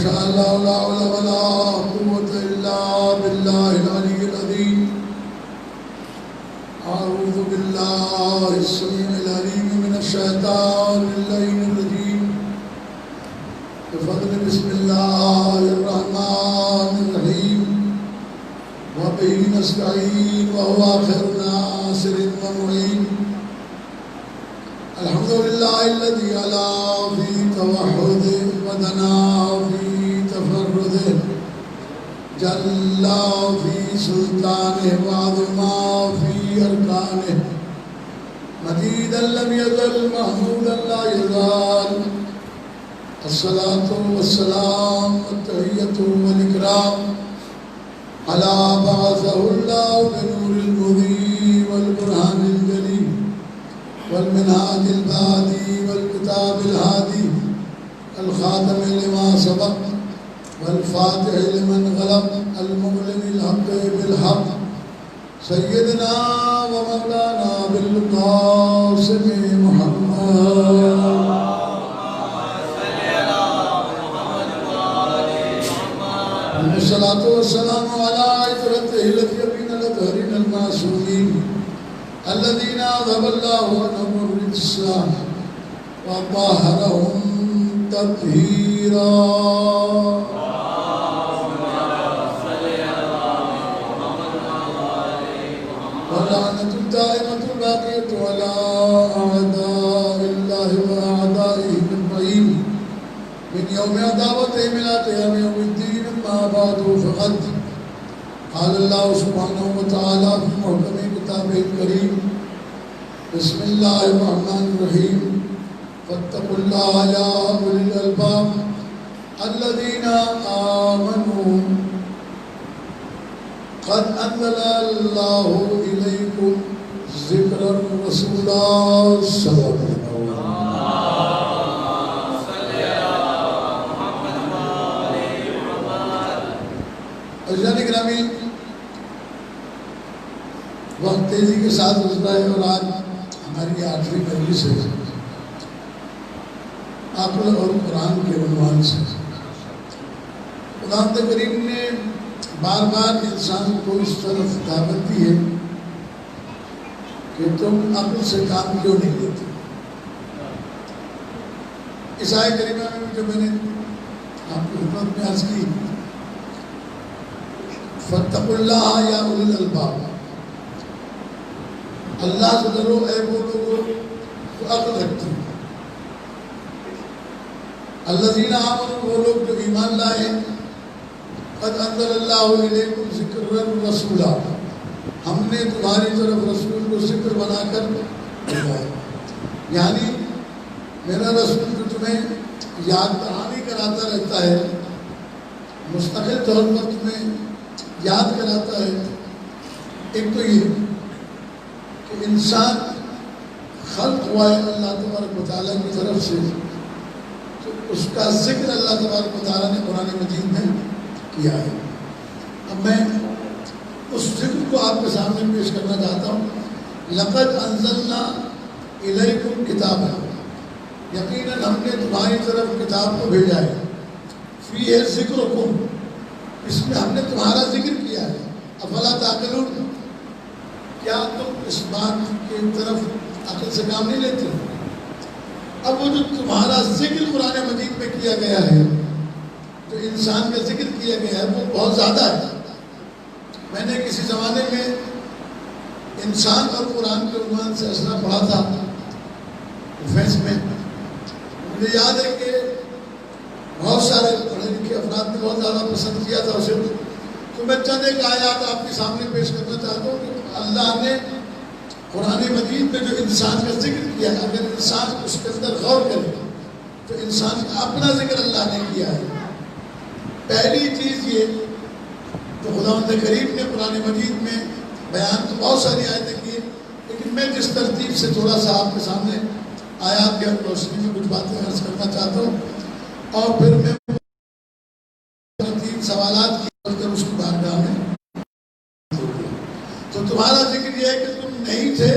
شاء الله لا حول ولا قوة إلا بالله العلي العظيم. أعوذ بالله السميع العليم من الشيطان اللعين الرجيم. بفضل بسم الله الرحمن الرحيم. وبه نستعين وهو خير ناصر ومعين. الحمد لله الذي علا في توحده ودنا في تفرده، جل في سلطانه وعظما في أركانه، مجيدا لم يزل محمودا لا يزال. الصلاة والسلام والتحية والإكرام على بعثه الله بنور المبين والبرهان الجلي والمنهاج البادي والكتاب الهادي، الخاتم لما سبق والفاتح لمن غلق، المعلن الحق بالحق، سيدنا ومولانا بالقاسم محمد. الصلاة والسلام على عترته التي يبين الأطهرين المعصومين الذين أذهب الله عنهم الرجس وطهرهم تطهيرا. واللعنة الدائمة الباقية على أعداء الله وأعدائه أجمعين من يوم عداوتهم إلى قيام يوم الدين. أما بعد فقد قال الله سبحانه وتعالى في محكم كتابه الكريم: بسم الله الرحمن الرحيم. فاتقوا الله يا أولي الألباب الذين آمنوا قد أنزل الله إليكم ذكرا رسولا. صلى الله عليه وسلم. گرامی، وقت تیزی کے ساتھ گزرا ہے اور آج ہماری 8ویں مجلس ہے عقل اور قرآن کے عنوان سے. خداوند کریم نے بار بار انسان کو اس طرف دعوت دی ہے کہ تم عقل سے کام کیوں نہیں لیتے. اس آیت کریمہ میں جو میں نے آپ کی خدمت میں عرض کی: فاتقوا اللہ یا اولی الالباب، اللہ سے ڈرو اے وہ لوگوں جو عقل رکھتے ہیں. الذین آمنوا، وہ لوگ جو ایمان لائے. قد انزل اللہ الیکم ذکرا رسولا، ہم نے تمہاری طرف رسول کو ذکر بنا کر بھیجا ہے. یعنی میرا رسول جو تمہیں یاد دہانی کراتا رہتا ہے، مستقل طور پر تمہیں یاد کراتا ہے. ایک تو یہ کہ انسان خلق ہوا ہے اللہ تبارک و تعالیٰ کی طرف سے، تو اس کا ذکر اللہ تبارک و تعالیٰ نے قرآن مجید میں کیا ہے. اب میں اس ذکر کو آپ کے سامنے پیش کرنا چاہتا ہوں. لقد انزلنا الیکم کتابا، یقیناً ہم نے تمہاری طرف کتاب کو بھیجا ہے. فیہ ذکرکم، اس میں ہم نے تمہارا ذکر کیا ہے. افلا تعقلون، کیا تم اس بات کی طرف عقل سے کام نہیں لیتے؟ اب وہ جو تمہارا ذکر قرآن مجید میں کیا گیا ہے، جو انسان کا ذکر کیا گیا ہے، وہ بہت زیادہ ہے. میں نے کسی زمانے میں انسان اور قرآن کے عنوان سے اسنا پڑھا تھا فیس میں. مجھے یاد ہے کہ بہت سارے پڑھے لکھے افراد نے بہت زیادہ پسند کیا تھا اسے. تو میں چند ایک آیات آپ کے سامنے پیش کرنا چاہتا ہوں کہ اللہ نے قرآن مجید میں جو انسان کا ذکر کیا ہے، اگر انسان اس کے اندر غور کرے تو انسان کا اپنا ذکر اللہ نے کیا ہے. پہلی چیز یہ تو خداوند کریم نے قرآن مجید میں بیان تو بہت ساری آیتیں کی، لیکن میں جس ترتیب سے تھوڑا سا آپ کے سامنے آیات کے روشنی میں کچھ باتیں عرض کرنا چاہتا ہوں، اور پھر میں 3 سوالات کی کر اس کی بارگاہ میں. تو تمہارا ذکر یہ ہے کہ تم نہیں تھے،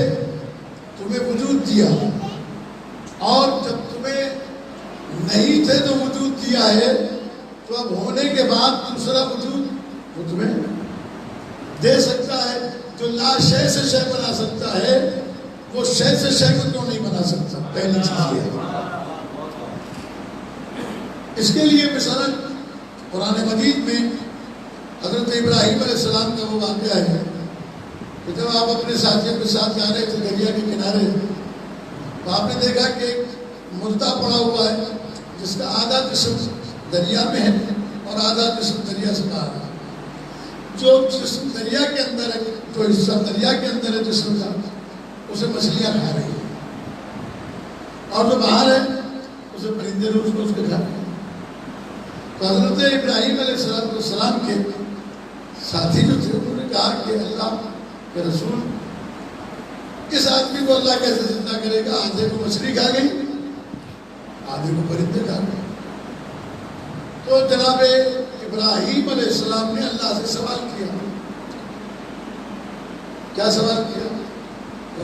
تمہیں وجود دیا، اور جب تمہیں نہیں تھے تو وجود دیا ہے، تو اب ہونے کے بعد دوسرا وجود وہ تمہیں دے سکتا ہے. جو لا شے سے شے بنا سکتا ہے وہ شے سے شے کو کیوں نہیں بنا سکتا؟ پہلی چیز یہ ہے. اس کے لیے مثلاً قرآن مجید میں حضرت ابراہیم علیہ السلام کا وہ واقعہ ہے کہ جب آپ اپنے ساتھیوں کے ساتھ جا رہے تھے دریا کے کنارے تو آپ نے دیکھا کہ ایک مردہ پڑا ہوا ہے جس کا آدھا جسم دریا میں ہے اور آدھا جسم دریا سے باہر ہے. جو جسم دریا کے اندر ہے، جو حصہ دریا کے اندر ہے جسم کا، اسے مچھلیاں کھا رہی ہیں، اور جو باہر ہے اسے پرندے روز کو اس کے کھا رہے ہیں. تو حضرت ابراہیم علیہ السلام کے ساتھی جو تھے انہوں نے کہا کہ اللہ کے رسول، اس آدمی کو اللہ کیسے زندہ کرے گا؟ آدھے کو مچھلی کھا گئی، آدھے کو پرندے کھا گئے. تو جناب ابراہیم علیہ السلام نے اللہ سے سوال کیا. کیا سوال کیا؟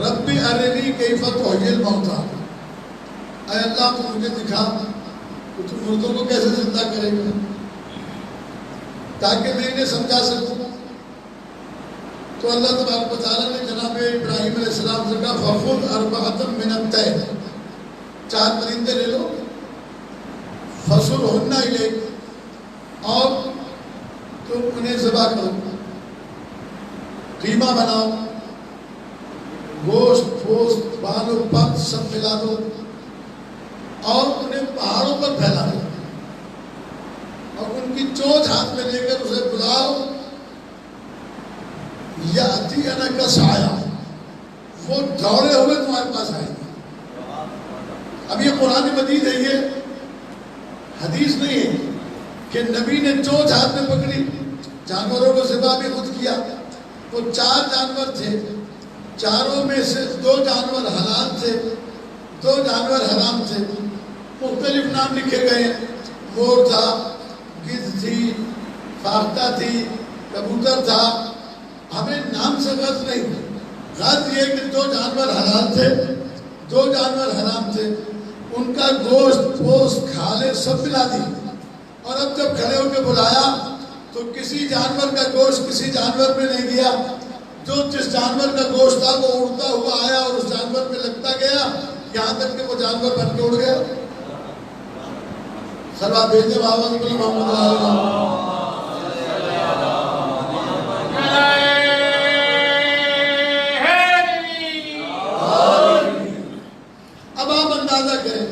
رب ارنی کیف تحیی الموتیٰ، اے اللہ تو مجھے دکھا کہ تم مردوں کو کیسے زندہ کرے گا تاکہ میں انہیں سمجھا سکوں. تو اللہ تبارک و تعالیٰ نے جناب ابراہیم علیہ السلام سے کہا فَخُذْ أَرْبَعَةً مِّنَ الطَّيْرِ، 4 پرندے لے لو، فَصُرْهُنَّ إِلَيْكَ، اور تم انہیں ذبح کرو، قیمہ بناؤ، گوشت پھوست بال و پت سب ملا دو اور انہیں پہاڑوں پر پھیلا دو اور ان کی چونچ ہاتھ میں لے کر اسے بلاؤ، یأتینک سعیا، وہ دوڑے ہوئے تمہارے پاس آئیں گے. اب یہ قرآن مجید ہے، یہ حدیث نہیں ہے کہ نبی نے چونچ ہاتھ میں پکڑی، جانوروں کو ذبح بھی خود کیا. وہ 4 جانور تھے، چاروں میں سے 2 جانور حلال تھے، 2 جانور حرام تھے. مختلف نام لکھے گئے ہیں، مور تھا، گدھ تھی، فاختہ تھی، کبوتر تھا. ہمیں نام سے غرض نہیں، غرض یہ کہ 2 جانور حلال تھے، 2 جانور حرام تھے. ان کا گوشت پوست کھالے سب ملا دی. اور اب جب کھڑے ہو کے بلایا تو کسی جانور کا گوشت کسی جانور میں نہیں گیا. جو جس جانور کا گوشت تھا وہ اڑتا ہوا آیا اور اس جانور میں لگتا گیا، یہاں تک کہ وہ جانور بن کے اڑ گیا. سلوات بھیجتے محمد صلی اللہ علیہ وسلم. اب آپ اندازہ کریں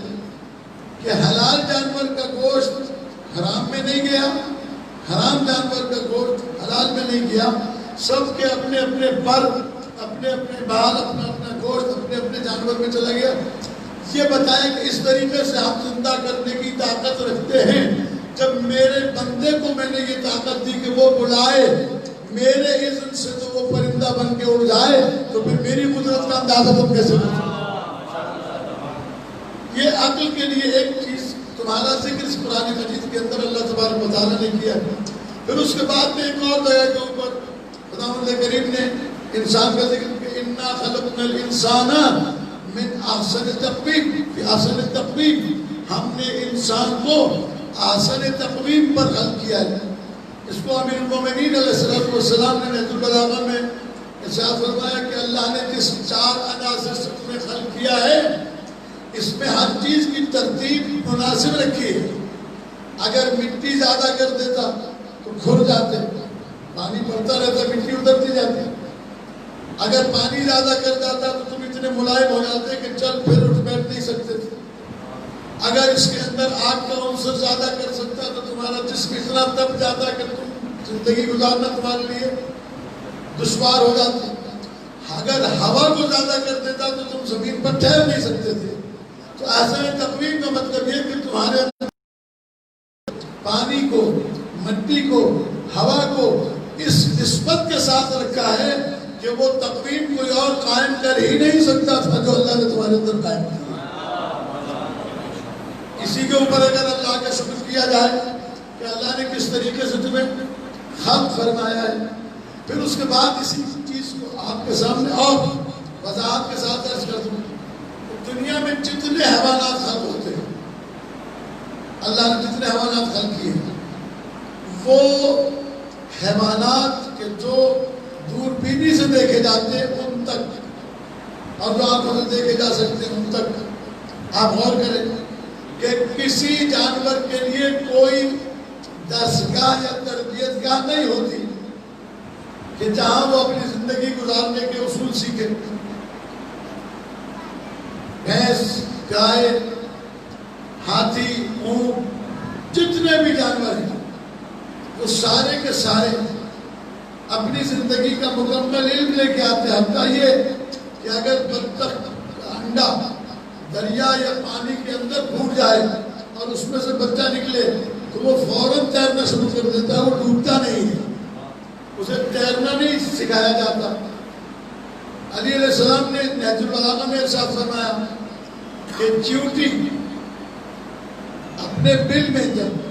کہ حلال جانور کا گوشت حرام میں نہیں گیا، حرام جانور کا گوشت حلال میں نہیں گیا. سب کے اپنے اپنے پر، اپنے اپنے بال، اپنا اپنا گوشت اپنے اپنے جانور میں چلا گیا. یہ بتائیں کہ اس طریقے سے ہم زندہ کرنے کی طاقت رکھتے ہیں. جب میرے بندے کو میں نے یہ طاقت دی کہ وہ بلائے میرے اذن سے تو وہ پرندہ بن کے اڑ جائے، تو پھر میری قدرت کا اندازہ تم کیسے کرو؟ یہ عقل کے لیے ایک چیز تمہارا ذکر اس قرآن مجید کے اندر اللہ تبارک و تعالیٰ نے کیا. پھر اس کے بعد میں ایک اور جگہ کے اوپر خداوند کریم نے انسان کا ذکر کہ انا خلقنا الانسان من احسن تقویم، فی احسن تقویم، ہم نے انسان کو احسن تقویم پر خلق کیا ہے. اس کو امیر المومنین علیہ السلام نے نہج البلاغہ میں ارشاد فرمایا کہ اللہ نے جس 4 عناصر سے تمہیں خلق کیا ہے اس میں ہر چیز کی ترتیب مناسب رکھی ہے. اگر مٹی زیادہ کر دیتا تو کھر جاتے، پانی پڑتا رہتا مٹی اترتی جاتی. اگر پانی زیادہ کر جاتا تو تم اتنے ملائم ہو جاتے کہ چل پھر اٹھ بیٹھ نہیں سکتے تھے. اگر اس کے اندر آگ کا عنصر زیادہ کر سکتا تو تمہارا جسم اتنا تپ جاتا کہ تم زندگی گزارنا تمہارے لیے دشوار ہو جاتی. اگر ہوا کو زیادہ کر دیتا تو تم زمین پر ٹھہر نہیں سکتے تھے. تو ایسا تقویم کا مطلب یہ کہ تمہارے پانی کو، مٹی کو، ہوا کو اس نسبت کے ساتھ رکھا ہے کہ وہ تقویم کوئی اور قائم کر ہی نہیں سکتا تھا جو اللہ نے تمہارے اندر قائم کیا. اسی کے اوپر اگر اللہ کا شکر کیا جائے کہ اللہ نے کس طریقے سے تمہیں خلق فرمایا ہے. پھر اس کے بعد اسی چیز کو آپ کے سامنے اور وضاحت کے ساتھ عرض کر دوں. دنیا میں جتنے حیوانات خلق ہوتے ہیں، اللہ نے جتنے حیوانات خلق کیے وہ حیوانات کے جو دوربینی سے دیکھے جاتے ہیں ان تک، اور جو آنکھوں سے دیکھے جا سکتے ہیں ان تک آپ غور کریں کہ کسی جانور کے لیے کوئی درسگاہ یا تربیت گاہ نہیں ہوتی کہ جہاں وہ اپنی زندگی گزارنے کے اصول سیکھے. بھینس، گائے، ہاتھی، اونٹ، جتنے بھی جانور ہیں وہ سارے کے سارے اپنی زندگی کا مکمل علم لے کے آتے ہیں. حتیٰ یہ کہ اگر بطخ کا انڈا دریا یا پانی کے اندر پھوٹ جائے اور اس میں سے بچہ نکلے تو وہ فوراً تیرنا شروع کر دیتا ہے، وہ ڈوبتا نہیں ہے، اسے تیرنا نہیں سکھایا جاتا. علی علیہ السلام نے نہج البلاغہ میں ارشاد فرمایا کہ چیونٹی اپنے بل میں جب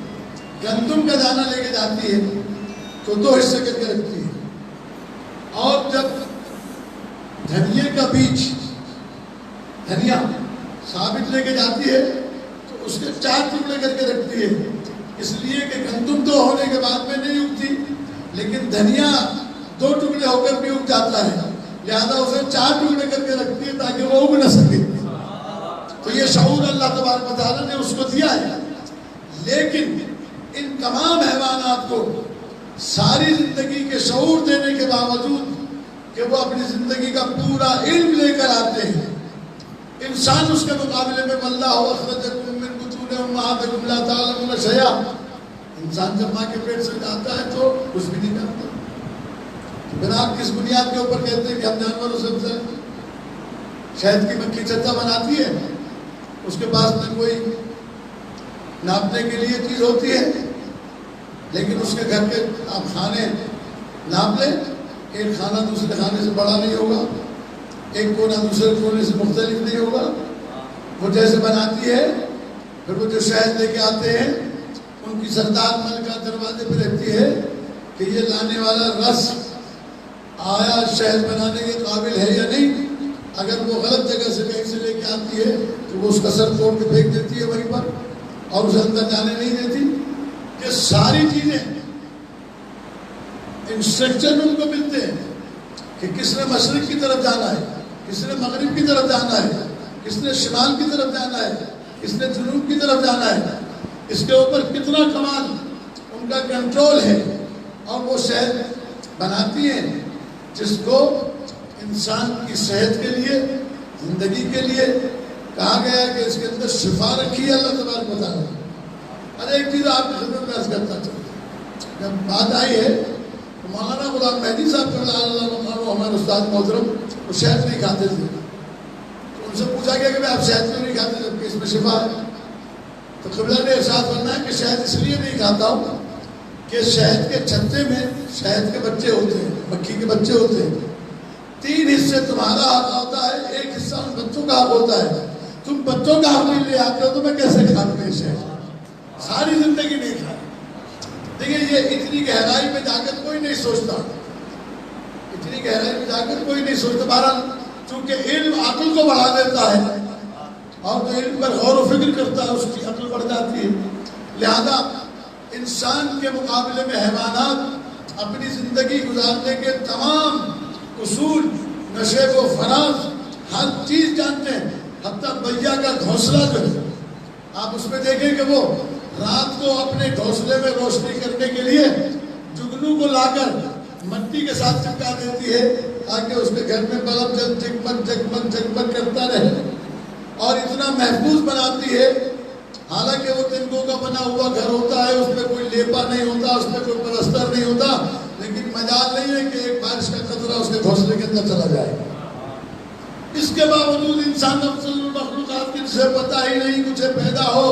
گندم کا دانہ لے کے جاتی ہے تو 2 حصے کر کے رکھتی ہے، اور جب دھنیے کا بیج دھنیا ثابت لے کے جاتی ہے تو اس کے 4 ٹکڑے کر کے رکھتی ہے، اس لیے کہ گندم تو ہونے کے بعد میں نہیں اگتی لیکن دھنیا 2 ٹکڑے ہو کر بھی اگ جاتا ہے، لہذا اسے 4 ٹکڑے کر کے رکھتی ہے تاکہ وہ اگ نہ سکے. تو یہ شعور اللہ تبارک و تعالیٰ نے اس کو دیا ہے. لیکن ان تمام حیوانات کو ساری زندگی کے شعور دینے کے باوجود کہ وہ اپنی زندگی کا پورا علم لے کر آتے ہیں، انسان اس کے مقابلے میں واللہ اخرجکم من بطون امہاتکم لا تعلمون شیئا، انسان جب ماں کے پیٹ سے جاتا ہے تو کچھ بھی نہیں کرتا. پھر آپ کس بنیاد کے اوپر کہتے ہیں کہ ہم جانوروں سے شہد کی مکھی چچا بناتی ہے؟ اس کے پاس میں کوئی ناپنے کے لیے چیز ہوتی ہے، لیکن اس کے گھر کے آپ کھانے ناپ لیں، ایک کھانا دوسرے کھانے سے بڑا نہیں ہوگا، ایک کونا دوسرے کونے سے مختلف نہیں ہوگا. وہ جیسے بناتی ہے پھر وہ جو شہد لے کے آتے ہیں ان کی سردار ملکہ دروازے پہ رہتی ہے کہ یہ لانے والا رس آیا شہد بنانے کے قابل ہے یا نہیں. اگر وہ غلط جگہ سے کہیں سے لے کے آتی ہے تو وہ اس کا سر توڑ کے پھینک دیتی ہے وہیں پر اور اسے اندر جانے نہیں دیتی. کہ ساری چیزیں انسٹرکشن ان کو ملتے ہیں کہ کس نے مشرق کی طرف جانا ہے، کس نے مغرب کی طرف جانا ہے، کس نے شمال کی طرف جانا ہے، کس نے جنوب کی طرف جانا ہے، اس کے اوپر کتنا کمال ان کا کنٹرول ہے. اور وہ شہد بناتی ہیں جس کو انسان کی صحت کے لیے، زندگی کے لیے کہا گیا کہ اس کے اندر شفا رکھی ہے اللہ تبارک و تعالیٰ. ارے ایک چیز آپ کی خدمت میں عرض کرتا چلوں، جب بات آئی ہے تو مولانا غلام مہدی صاحب ہمارے استاد محترم وہ شہد نہیں کھاتے تھے، تو ان سے پوچھا گیا کہ آپ شہد کیوں نہیں کھاتے جبکہ اس میں شفا ہے؟ تو قبلہ نے ارشاد فرمایا کہ شہد اس لیے نہیں کھاتا ہوں کہ شہد کے چھتے میں شہد کے بچے ہوتے ہیں، مکھی کے بچے ہوتے ہیں. 3 حصے تمہارا حق ہوتا ہے، 1 حصہ ان بچوں کا حق ہوتا ہے. تم بچوں کا حق نہیں لے آتے ہو تو میں کیسے کھاتا ہوں شہد؟ ساری زندگی نہیں کھائی. دیکھیے یہ اتنی گہرائی میں جا کر کوئی نہیں سوچتا، اتنی گہرائی میں جا کر کوئی نہیں سوچتا. بہرحال چونکہ علم عقل کو بڑھا دیتا ہے اور جو علم پر غور و فکر کرتا ہے اس کی عقل بڑھ جاتی ہے. لہذا انسان کے مقابلے میں حیوانات اپنی زندگی گزارنے کے تمام اصول، نشیب و فراز، ہر چیز جانتے ہیں. حتیٰ بیا کا گھونسلہ جو ہے آپ اس میں دیکھیں کہ وہ رات کو اپنے گھونسلے میں روشنی کرنے کے لیے جگنو کو لا کر مٹی کے ساتھ چپکا دیتی ہے تاکہ اس کے گھر میں بلب جگمگ جگمگ جگمگ کرتا رہے اور اتنا محفوظ بناتی ہے. حالانکہ وہ تنگوں کا بنا ہوا گھر ہوتا ہے، اس میں کوئی لیپا نہیں ہوتا، اس میں کوئی پلستر نہیں ہوتا، لیکن مجال نہیں ہے کہ ایک بارش کا قطرہ اس کے گھونسلے کے اندر چلا جائے. اس کے باوجود انسان افضل المخلوقات کی جسے پتہ ہی نہیں کچھ پیدا ہو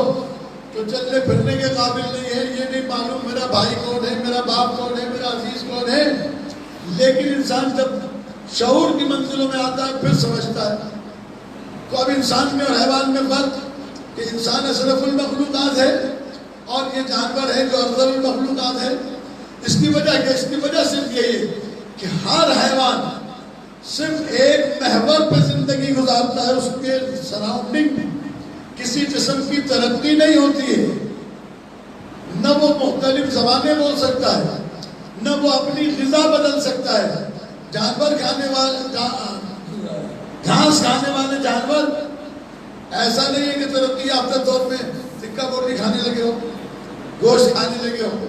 تو چلنے پھرنے کے قابل نہیں ہے، یہ نہیں معلوم میرا بھائی کون ہے، میرا باپ کون ہے، میرا عزیز کون ہے. لیکن انسان جب شعور کی منزلوں میں آتا ہے پھر سمجھتا ہے. تو اب انسان میں اور حیوان میں فرق کہ انسان اشرف المخلوقات ہے اور یہ جانور ہے جو افضل المخلوقات ہے. اس کی وجہ کیا؟ اس کی وجہ صرف یہی ہے کہ ہر حیوان صرف ایک محور پہ زندگی گزارتا ہے، اس کے سراؤنڈنگ کسی جسم کی ترقی نہیں ہوتی ہے، نہ نہ وہ مختلف زبانیں بول سکتا ہے، نہ وہ اپنی غذا بدل سکتا ہے۔ جانور کھانے والے، گھاس کھانے والے جانور ایسا نہیں ہے کہ ترقی یافتہ دور میں سکہ بوٹی کھانے لگے ہو، گوشت کھانے لگے ہو،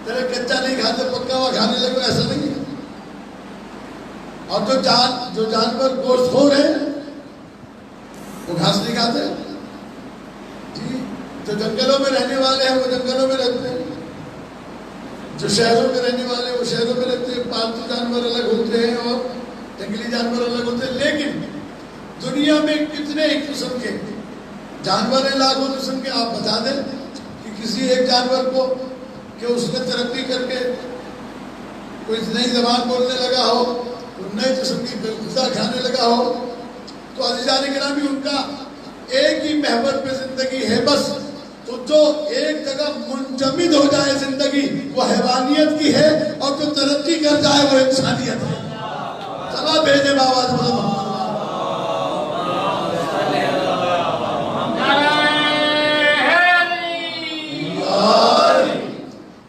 تیرے کچا نہیں کھاتے پکا ہوا کھانے لگے ہو، ایسا نہیں ہے۔ اور جو جانور گوشت خور ہیں وہ گھاس نہیں کھاتے جی، جو جنگلوں میں رہنے والے ہیں وہ جنگلوں میں رہتے ہیں، جو شہروں میں رہنے والے ہیں وہ شہروں میں رہتے ہیں۔ پالتو جانور الگ ہوتے ہیں اور جنگلی جانور الگ ہوتے ہیں، لیکن دنیا میں کتنے ایک قسم کے جانور ہیں، لاکھوں قسم کے۔ آپ بتا دیں کہ کسی ایک جانور کو کہ اس نے ترقی کر کے کوئی نئی زبان بولنے لگا ہو، کوئی نئے قسم کی غذا کھانے لگا ہو، تو عزیزان گرامی ان کا ایک ہی محور پہ زندگی ہے بس۔ تو جو ایک جگہ منجمد ہو جائے زندگی وہ حیوانیت کی ہے، اور جو ترقی کر جائے وہ انسانیت ہے۔ سبا بھیجے بابا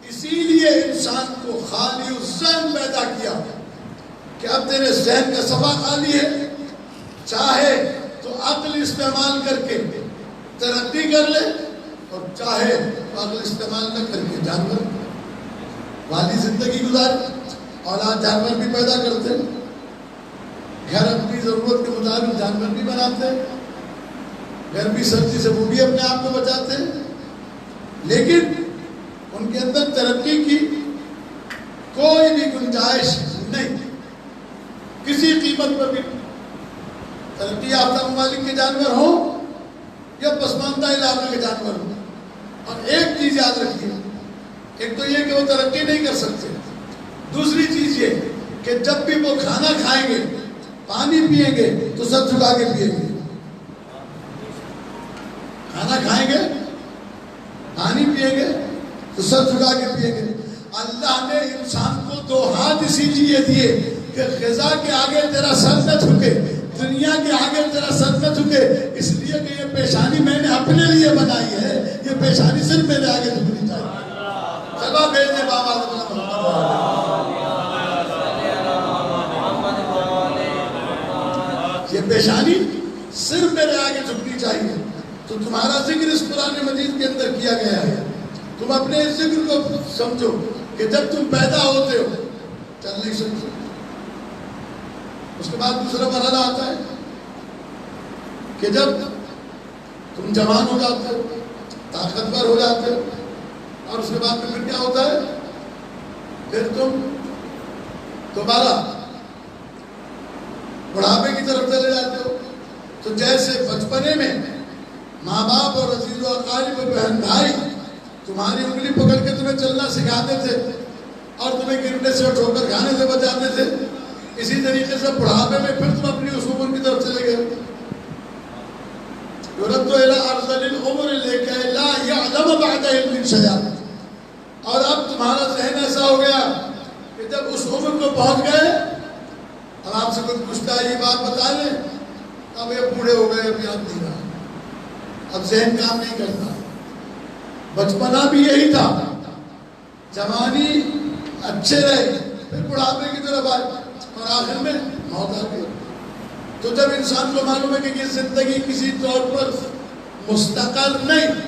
اسی لیے انسان کو خالی الذہن پیدا کیا کہ اب تیرے ذہن کا صفحہ خالی ہے، چاہے تو عقل استعمال کر کے ترقی کر لے، اور چاہے تو عقل استعمال نہ کر کے جانور والی زندگی گزارے۔ اور آج جانور بھی پیدا کرتے ہیں، گھر اپنی ضرورت کے مطابق جانور بھی بناتے ہیں، گرمی سردی سے وہ بھی اپنے آپ کو بچاتے ہیں، لیکن ان کے اندر ترقی کی کوئی بھی گنجائش نہیں، کسی قیمت پر بھی۔ ترقی یافتہ ممالک کے جانور ہوں یا پسماندہ علاقے کے جانور ہوں، اور ایک چیز یاد رکھیے، ایک تو یہ کہ وہ ترقی نہیں کر سکتے، دوسری چیز یہ کہ جب بھی وہ کھانا کھائیں گے، پانی پیئیں گے تو سر جھکا کے پیئیں گے۔ کھانا کھائیں گے، پانی پیئیں گے تو سر جھکا کے پیئیں گے۔ اللہ نے انسان کو دو ہاتھ اسی لیے دیے کہ غذا کے آگے تیرا سر نہ جھکے، دنیا کے آگے تیرا سر نہ جھکے، اس لیے کہ یہ پیشانی میں نے اپنے لیے بنائی ہے، یہ پیشانی صرف میرے آگے جھکنی چاہیے۔ چلو بھیجے بابا یہ پیشانی صرف میرے آگے جھکنی چاہیے۔ تو تمہارا ذکر اس قرآن مجید کے اندر کیا گیا ہے، تم اپنے اس ذکر کو سمجھو کہ جب تم پیدا ہوتے ہو چل نہیں سکتے، اس کے بعد دوسرا مرحلہ آتا ہے کہ جب تم جوان ہو جاتے ہو، طاقتور ہو جاتے ہو، اور اس کے بعد میں پھر کیا ہوتا ہے، پھر تم دوبارہ بڑھاپے کی طرف چلے جاتے ہو۔ تو جیسے بچپنے میں ماں باپ اور عزیز و اقارب اور بہن بھائی تمہاری انگلی پکڑ کے تمہیں چلنا سکھاتے تھے اور تمہیں گرنے سے اور ٹھوکر کھانے سے بچاتے تھے، اسی طریقے سے بڑھاپے میں پھر تم اپنی اصول کی طرف چلے گئے۔ یورت الى ارذل العمر لکے لا یعلم بعد علم شیئا، اور اب تمہارا ذہن ایسا ہو گیا کہ جب اس عمر کو پہنچ گئے، اب آپ سے کوئی پوچھتا ہے یہ بات بتا لیں، اب یہ بوڑھے ہو گئے، اب یاد نہیں رہا، اب ذہن کام نہیں کرتا۔ بچپنا بھی یہی تھا، جوانی اچھے رہے، پھر بڑھاپے کی طرف آئے اور آخر میں موت آ گئی۔ تو جب انسان کو معلوم ہے کہ یہ زندگی کسی طور پر مستقر نہیں،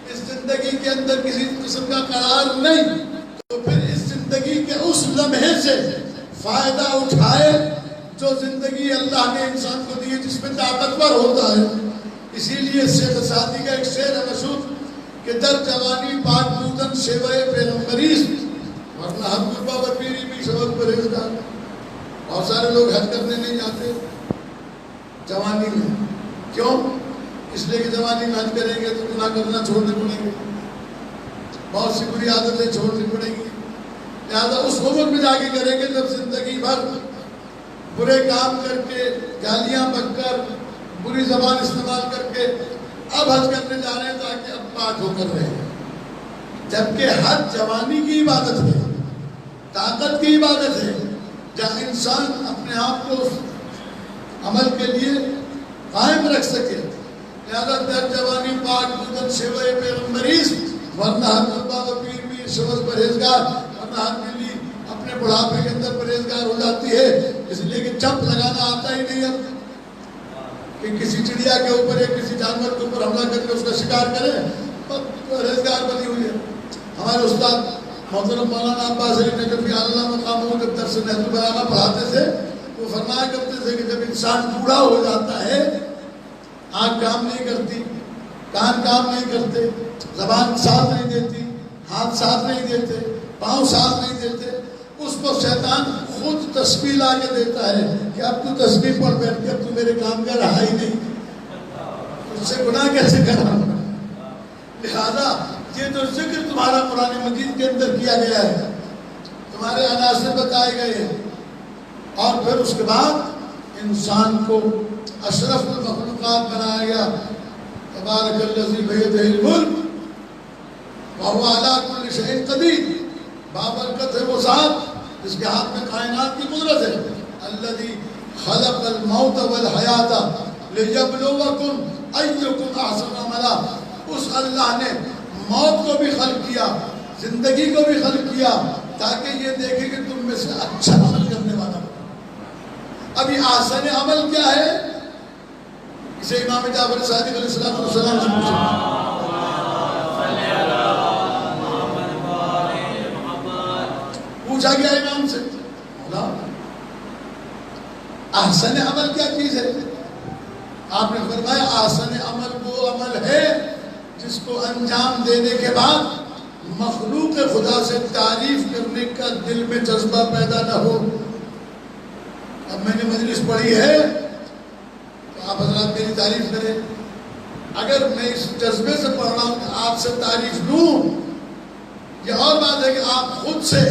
اس زندگی کے اندر کسی قسم کا قرار نہیں، تو پھر اس زندگی کے اس لمحے سے فائدہ اٹھائے جو زندگی اللہ نے انسان کو دی ہے، جس میں طاقتور ہوتا ہے۔ اسی لیے شیخ سعدی کا ایک شعر ہے مشہور کہ در جوانی پاک بودن شیوہ پیغمبریست، ورنہ حد قربہ وطیری بھی سبق پرہیزگار۔ بہت سارے لوگ حج کرنے نہیں جاتے جوانی میں، کیوں؟ اس لیے کہ جوانی میں حج کریں گے تو گناہ کرنا چھوڑنے پڑیں گے، بہت سی بری عادتیں چھوڑنی پڑیں گی، لہذا اس عمر میں جا کے کریں گے جب زندگی بھر برے کام کر کے، گالیاں بک کر، بری زبان استعمال کر کے اب حج کرنے جا رہے ہیں تاکہ اب پاک ہو کر رہے ہیں۔ جبکہ حج جوانی کی عبادت ہے، طاقت کی عبادت ہے، جہاں انسان اپنے آپ کو عمل کے لیے قائم رکھ سکے۔ لہذا در جوانی پاک بودن شیوہ پیغمبریست، ورنہ ہر بابا پیر بھی شبز پرہیزگار، ورنہ ہر بلی اپنے بڑھاپے کے اندر پرہیزگار ہو جاتی ہے، اس لیے کہ چمپ لگانا آتا ہی نہیں اب کہ کسی چڑیا کے اوپر یا کسی جانور کے اوپر حملہ کر کے اس کا شکار کرے، پرہیزگار بنی ہوئی ہے۔ ہمارے استاد محترم مولانا عباس علی نجفی اللہ مقامہ جب درس نہج البلاغہ پڑھاتے تھے وہ فرمایا کرتے تھے کہ جب انسان بوڑھا ہو جاتا ہے، آنکھ کام نہیں کرتی، کان کام نہیں کرتے، زبان ساتھ نہیں دیتی، ہاتھ ساتھ نہیں دیتے، پاؤں ساتھ نہیں دیتے، اس کو شیطان خود تسبیح لا کے دیتا ہے کہ اب تو تسبیح پڑھ بیٹھ کے اب تو میرے کام کا رہا ہی نہیں، اس سے گناہ کیسے کرا؟ لہذا یہ جو ذکر تمہارا قرآن مجید کے اندر کیا گیا ہے، تمہارے عناصر بتائے گئے ہیں، اور پھر اس کے بعد انسان کو اشرف المخلوقات بنایا گیا۔ تبارک الذی بیدہ الملک وہو علی کل شیء قدیر، بابرکت ہے وہ ذات جس کے ہاتھ میں کائنات کی قدرت ہے۔ الذی خلق الموت والحیات لیبلوکم ایکم احسن عملا، اس اللہ نے موت کو بھی خلق کیا، زندگی کو بھی خلق کیا تاکہ یہ دیکھے کہ تم میں سے اچھا عمل کرنے والا ہو۔ ابھی احسن عمل کیا ہے؟ اسے امام جعفر صادق علیہ السلام سے پوچھا، پوچھا گیا امام سے، مولا احسن عمل کیا چیز ہے؟ آپ نے فرمایا احسن عمل وہ عمل ہے جس کو انجام دینے کے بعد مخلوق خدا سے تعریف کرنے کا دل میں جذبہ پیدا نہ ہو۔ اب میں نے مجلس پڑھی ہے تو آپ حضرات میری تعریف کریں، اگر میں اس جذبے سے پڑھ رہا ہوں کہ آپ سے تعریف لوں، یہ اور بات ہے کہ آپ خود سے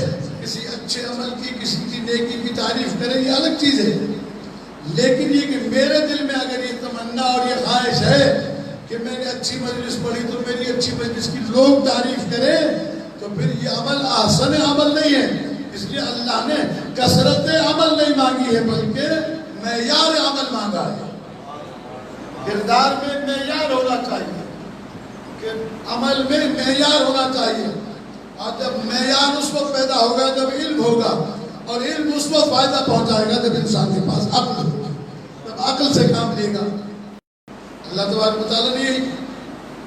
کسی اچھے عمل کی، کسی کی نیکی کی تعریف کریں، یہ الگ چیز ہے، لیکن یہ کہ میرے دل میں اگر یہ تمنا اور یہ خواہش ہے کہ میں نے اچھی مجلس پڑھی تو میری اچھی مجلس کی لوگ تعریف کریں، تو پھر یہ عمل احسن عمل نہیں ہے۔ اس لیے اللہ نے کثرت عمل نہیں مانگی ہے بلکہ معیار عمل مانگا ہے۔ کردار میں معیار ہونا چاہیے، کہ عمل میں معیار ہونا چاہیے، اور جب معیار اس وقت پیدا ہوگا جب علم ہوگا، اور علم اس وقت فائدہ پہنچائے گا جب انسان کے پاس عقل ہوگا، جب عقل سے کام لے گا۔ اللہ تبارک و تعالیٰ نے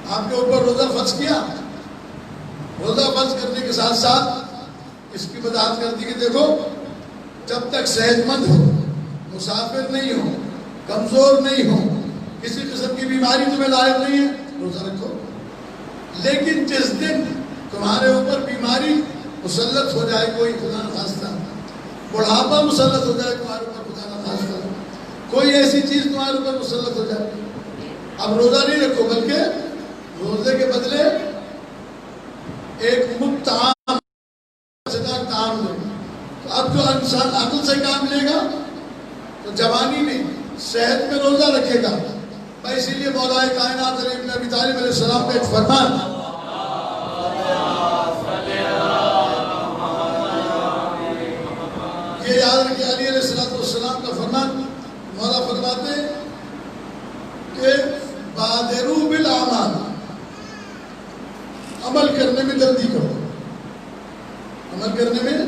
آپ کے اوپر روزہ فرض کیا، روزہ فرض کرنے کے ساتھ ساتھ اس کی وضاحت کر دی کہ دیکھو جب تک صحت مند ہو، مسافر نہیں ہو، کمزور نہیں ہو، کسی قسم کی بیماری تمہیں لاحق نہیں ہے، روزہ رکھو۔ لیکن جس دن تمہارے اوپر بیماری مسلط ہو جائے، کوئی خدا نخواستہ بڑھاپا مسلط ہو جائے تمہارے اوپر، خدا نخواستہ کوئی ایسی چیز تمہارے اوپر مسلط ہو جائے، اب روزہ نہیں رکھو بلکہ روزے کے بدلے ایک مفت کام دو۔ تو اب جو انسان عقل سے کام لے گا تو جوانی میں صحت میں روزہ رکھے گا۔ اسی لیے مولا کائنات علی بن ابی طالب علیہ السلام کا ایک فرمان، یہ یاد رکھیں علی علیہ السلام کا فرمان، مولا فرماتے کہ بادروا بالاعمال، عمل کرنے میں جلدی کرو، عمل کرنے میں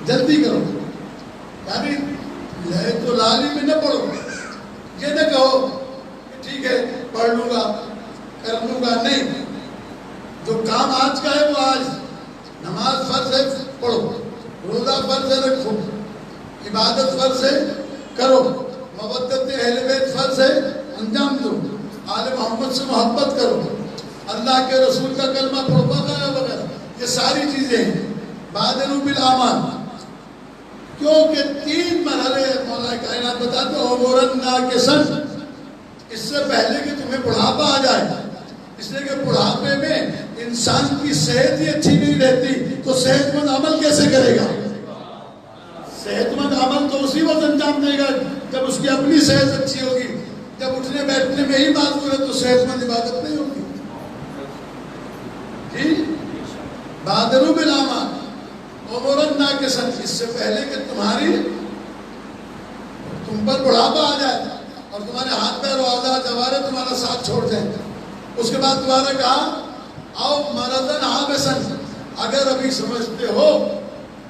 جلدی کرو، یعنی لے تو لالی میں نہ پڑھو، یہ نہ کہو کہ ٹھیک ہے پڑھ لوں گا کر لوں گا، نہیں، جو کام آج کا ہے وہ آج، نماز فرض ہے پڑھو، روزہ فرض ہے رکھو، عبادت فرض ہے کرو، مودت اہل بیت فرض ہے انجام دو، آل محمد سے محبت کرو، اللہ کے رسول کا کلمہ پڑھو، وغیرہ وغیرہ، یہ ساری چیزیں ہیں۔ بادروا بالاعمال، کیونکہ 3 مرحلے مولا کائنات بتاتے ہیں، عمرن ناکسن، اس سے پہلے کہ تمہیں بڑھاپا آ جائے، اس لیے کہ بڑھاپے میں انسان کی صحت ہی اچھی نہیں رہتی تو صحت مند عمل کیسے کرے گا؟ صحت مند عمل تو اسی وقت انجام دے گا جب اس کی اپنی صحت اچھی ہوگی، جب اٹھنے بیٹھنے میں ہی معذور ہے تو صحت مند عبادت نہیں ہوگی۔ جی بادروا بالاعمال عمرن ناکسن، اس سے پہلے کہ تم پر بڑھاپا آ جائے اور تمہارے ہاتھ پیر و اعضاء جوارے تمہارا ساتھ چھوڑ جائیں، اس کے بعد تمہارا کہا او مرضن حابسن، اگر ابھی سمجھتے ہو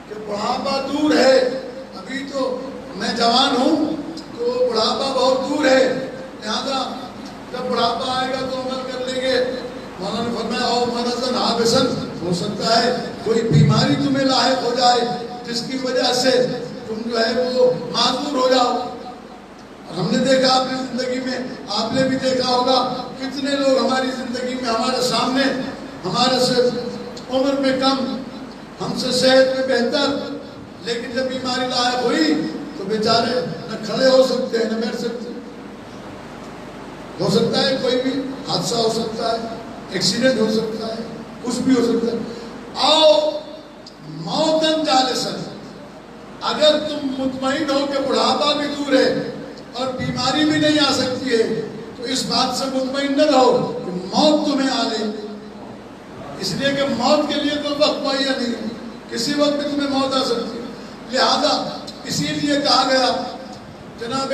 کہ بڑھاپا دور ہے، ابھی تو میں جوان ہوں تو بڑھاپا بہت دور ہے، لہذا جب بڑھاپا آئے گا تو عمل کر لیں گے. مولانا نے فرمایا او مرضن حابسن، ہو سکتا ہے کوئی بیماری تمہیں لاحق ہو جائے جس کی وجہ سے تم جو ہے وہ معذور ہو جاؤ. ہم نے دیکھا اپنی زندگی میں، آپ نے بھی دیکھا ہوگا کتنے لوگ ہماری زندگی میں ہمارے سامنے، ہمارے سے عمر میں کم، ہم سے صحت میں بہتر، لیکن جب بیماری لاحق ہوئی تو بیچارے نہ کھڑے ہو سکتے ہیں نہ بیٹھ سکتے. ہو سکتا ہے کوئی بھی حادثہ ہو سکتا ہے، ایکسیڈنٹ ہو سکتا ہے، کچھ بھی ہو سکتا ہے. آؤ موتن جالسن، اگر تم مطمئن ہو کہ بڑھاپا بھی دور ہے اور بیماری بھی نہیں آ سکتی ہے تو اس بات سے مطمئن نہ رہو کہ موت تمہیں آ لے. اس لیے کہ موت کے لیے کوئی وقت معین نہیں ہے، کسی وقت بھی تمہیں موت آ سکتی ہے. لہذا اسی لیے کہا گیا، جناب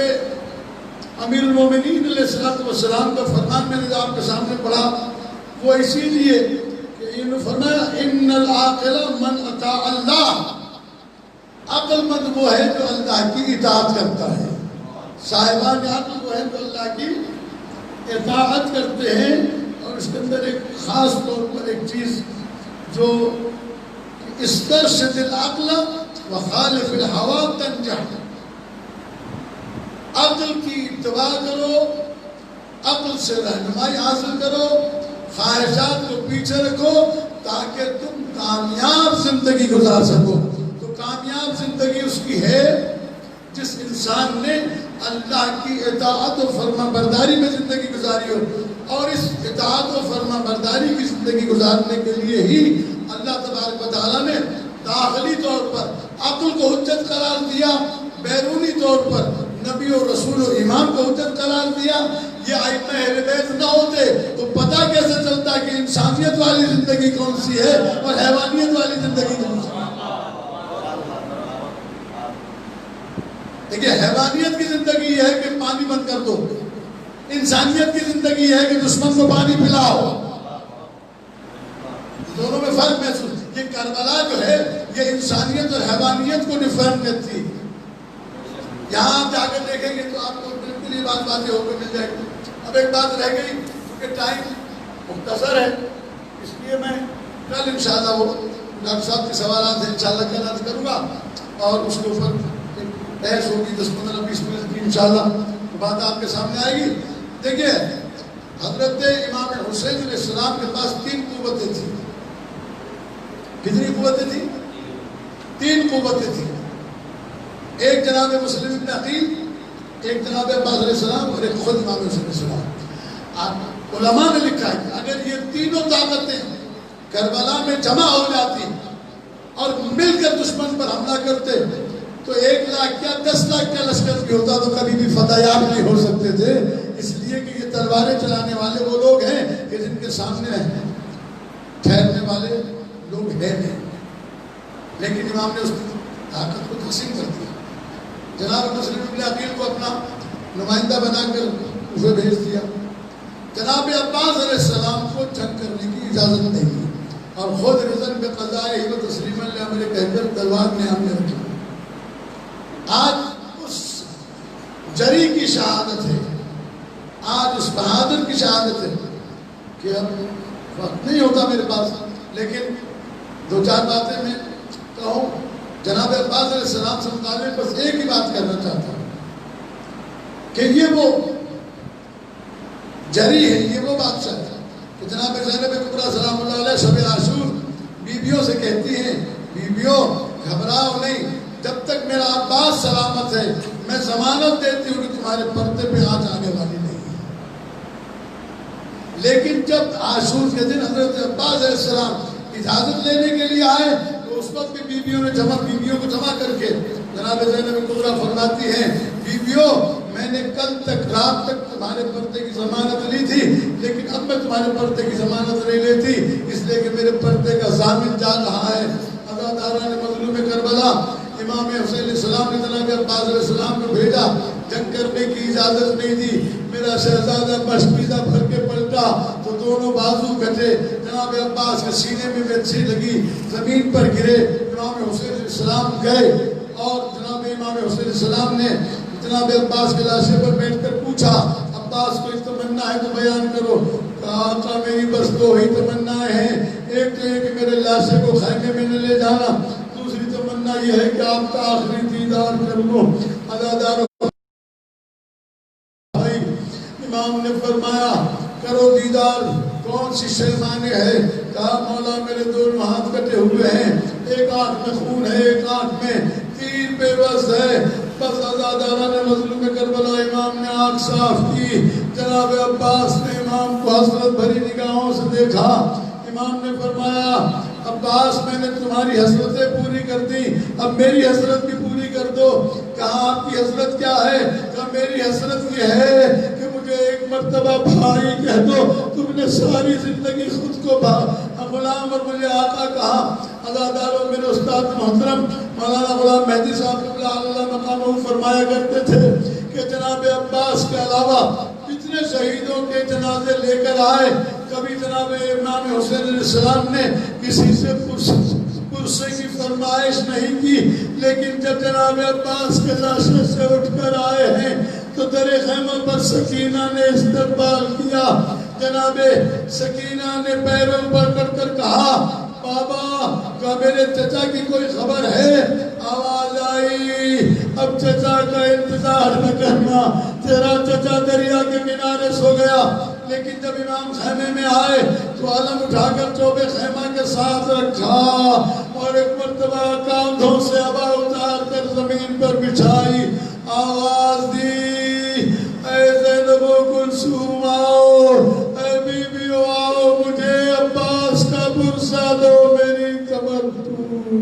امیر المومنین علیہ السلام کا فرمان میں نے آپ کے سامنے پڑھا، وہ اسی لیے کہ انہوں نے فرمایا ان العاقل من اطاع اللہ، عقل مند وہ ہے جو اللہ کی اطاعت کرتا ہے. صاحبان عقل وہ ہے جو اللہ کی اطاعت کرتے ہیں. اور اس کے اندر ایک خاص طور پر ایک چیز جو استرشد العقل وخالف الہوا تنجح، عقل کی اتباع کرو، عقل سے رہنمائی حاصل کرو، خواہشات کو پیچھے رکھو تاکہ تم کامیاب زندگی گزار سکو. تو کامیاب زندگی اس کی ہے جس انسان نے اللہ کی اطاعت و فرما برداری میں زندگی گزاری ہو. اور اس اطاعت و فرما برداری کی زندگی گزارنے کے لیے ہی اللہ تبارک و تعالیٰ نے داخلی طور پر عقل کو حجت قرار دیا، بیرونی طور پر نبی و رسول و امام کو حجت قرار دیا. یہ ائمہ اہل بیت نہ ہوتے تو پتہ کیسے چلتا کہ انسانیت والی زندگی کون سی ہے اور حیوانیت والی زندگی کون سی ہے. دیکھیے حیوانیت کی زندگی یہ ہے کہ پانی بند کر دو، انسانیت کی زندگی یہ ہے کہ دشمن کو پانی پلاؤ. دونوں میں فرق محسوس. یہ کربلا جو ہے یہ انسانیت اور حیوانیت کو ڈیفائن کرتی ہے. یہاں آپ جا کر دیکھیں گے تو آپ کو بالکل یہ بات واضح ہو کر مل جائے گی. اب ایک بات رہ گئی کیونکہ ٹائم مختصر ہے، اس لیے میں کل انشاءاللہ وہ ڈاکٹر صاحب کے سوالات ہیں انشاءاللہ کل عرض کروں گا اور اس کے اوپر بحث ہوگی 10-15-20 منٹ کی انشاءاللہ بات آپ کے سامنے آئے گی. دیکھیے حضرت امام حسین علیہ السلام کے پاس 3 قوتیں تھیں. کتنی قوتیں تھیں؟ 3 قوتیں تھیں. ایک جناب مسلم ابن عقیل، ایک جناب عباس علیہ السلام اور ایک خود امام حسین علیہ السلام. علماء نے لکھا ہے کہ اگر یہ تینوں طاقتیں کربلا میں جمع ہو جاتی اور مل کر دشمن پر حملہ کرتے تو 1 لاکھ کیا 10 لاکھ کا لشکر بھی ہوتا تو کبھی بھی فتح یاب نہیں ہو سکتے تھے. اس لیے کہ یہ تلواریں چلانے والے وہ لوگ ہیں کہ جن کے سامنے ٹھہرنے والے لوگ ہیں نہیں. لیکن امام نے اس کی طاقت کو تقسیم کر دیا. جناب مسلم ابن عقیل کو اپنا نمائندہ بنا کر اسے بھیج دیا. جناب عباس علیہ السلام کو جنگ کرنے کی اجازت نہیں دی اور خود رضن بقضائہ و تسلیما لامر کہہ کر تلوار نے ہم نے رکھی. آج اس جری کی شہادت ہے، آج اس بہادر کی شہادت ہے کہ اب وقت نہیں ہوتا میرے پاس، لیکن 2-4 باتیں میں کہوں. جناب عباس علیہ السلام سے متعلق بس ایک ہی بات کرنا چاہتا ہوں کہ یہ وہ جری ہے، یہ وہ بادشاہ ہے کہ جناب زینب کبریٰ سلام اللہ علیہ شب عاشور بیویوں سے کہتی ہیں بیویوں گھبراؤ نہیں، جب تک میرا عباس سلامت ہے میں ضمانت دیتی ہوں کہ تمہارے پردے پہ آنچ آنے والی نہیں ہے. لیکن جب عاشور کے دن حضرت عباس علیہ السلام اجازت لینے کے لیے آئے تو اس وقت بھی بیویوں کو جمع کر کے جناب زینب کبریٰ فرماتی ہیں بیویوں میں نے کل تک رات تک تمہارے پردے کی ضمانت لی تھی لیکن اب میں تمہارے پردے کی ضمانت نہیں لیتی، اس لیے کہ میرے پردے کا ضامن جا رہا ہے. عزاداران مظلوم کربلا امام حسین علیہ السلام نے جناب عباس علیہ السلام کو بھیجا جنگ کرنے کی اجازت نہیں دی. میرا شہزادہ مشکیزہ بھر کے پلٹا تو دونوں بازو کٹے. جناب عباس کے سینے میں بچھی لگی, زمین پر گرے. امام حسین علیہ السلام گئے اور جناب امام حسین علیہ السلام نے جناب عباس کے لاشے پر بیٹھ کر پوچھا, عباس کو تمنا ہے تو بیان کرو. کہا آقا میری بس دو ہی تمنائیں ہیں, ایک تو یہ کہ میرے لاشے کو خیمے میں نہ لے جانا, دوسری تمنا یہ ہے کہ آپ کا آخری دیدار کر لوں. عزادار بھائی, امام نے فرمایا کرو دیدار, کون سی شے مانے ہے؟ کہا مولا میرے دونوں ہاتھ کٹے ہوئے ہیں, ایک آنکھ میں خون ہے, ایک آنکھ میں تیر بے بس ہے. بس عزادارہ نے مظلوم کربلا امام نے آنکھ صاف کی. جناب عباس نے امام کو حسرت بھری نگاہوں سے دیکھا. امام نے فرمایا عباس میں نے تمہاری حسرتیں پوری کر دی, اب میری حسرت بھی پوری کر دو. کہا آپ کی حسرت کیا ہے؟ کہا میری حسرت یہ ہے کہ مجھے ایک مرتبہ بھائی کہہ دو. تم نے ساری زندگی خود کو غلام اور مجھے آقا کہا. عزاداروں میرے استاد محترم مولانا غلام مہدی صاحب اللہ مقامہ فرمایا کرتے تھے کہ جناب عباس کے علاوہ کتنے شہیدوں کے جنازے لے کر آئے, کبھی جناب امام حسین علیہ السلام نے کسی سے پرسے کی فرمائش نہیں کی. لیکن جب جناب عباس کے لاشے سے اٹھ کر آئے ہیں تو در خیمہ پر سکینہ نے استقبال کیا. جناب سکینہ نے پیروں پر پڑھ کر کہا بابا کیا میرے چچا کی کوئی خبر ہے؟ آواز آئی اب چچا کا انتظار نہ کرنا, تیرا چچا دریا کے کنارے سو گیا. لیکن جب امام خیمے میں آئے تو علم اٹھا کر چوبے خیمہ کے ساتھ رکھا اور ایک مرتبہ کاندھوں سے ہوا اتار کر زمین پر بچھائی. آواز دی اے زینب و کلثوم آؤ, اے بی بیو آؤ, مجھے عباس کا پرسہ دو, میری کمر ٹوٹ,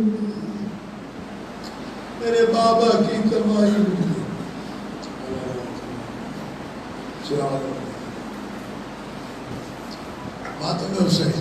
میرے بابا کی کمائی ہوئی. ماتم حسین